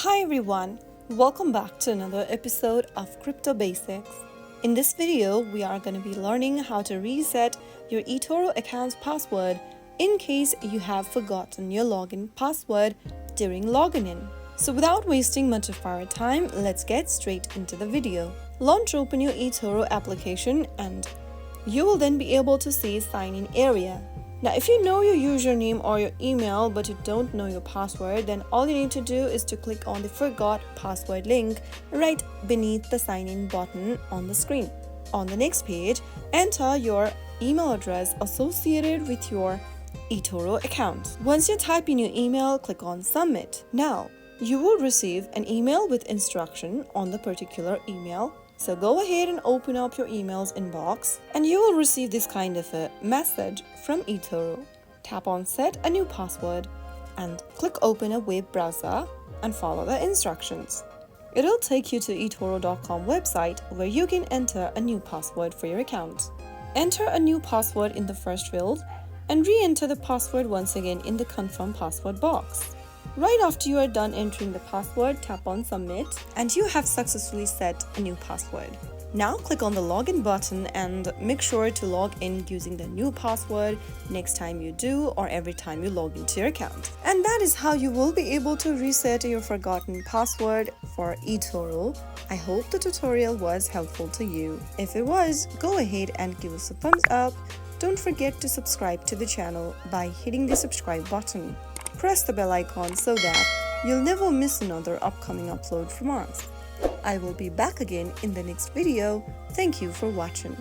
Hi everyone, welcome back to another episode of Crypto Basics. In this video, we are going to be learning how to reset your eToro account's password in case you have forgotten your login password during logging in. So without wasting much of our time, let's get straight into the video. Launch open your eToro application and you will then be able to see sign in area. Now, if you know your username or your email but you don't know your password, then all you need to do is to click on the Forgot Password link right beneath the sign in button on the screen. On the next page, enter your email address associated with your eToro account. Once you type in your email, click on Submit. Now, you will receive an email with instruction on the particular email. So go ahead and open up your emails inbox and you will receive this kind of a message from eToro. Tap on Set a New Password and click Open a web browser and follow the instructions. It'll take you to eToro.com website where you can enter a new password for your account. Enter a new password in the first field and re-enter the password once again in the Confirm Password box. Right after you are done entering the password, tap on Submit and you have successfully set a new password. Now click on the Login button and make sure to log in using the new password next time you do or every time you log into your account. And that is how you will be able to reset your forgotten password for eToro. I hope the tutorial was helpful to you. If it was, go ahead and give us a thumbs up. Don't forget to subscribe to the channel by hitting the subscribe button. Press the bell icon so that you'll never miss another upcoming upload from us. I will be back again in the next video. Thank you for watching.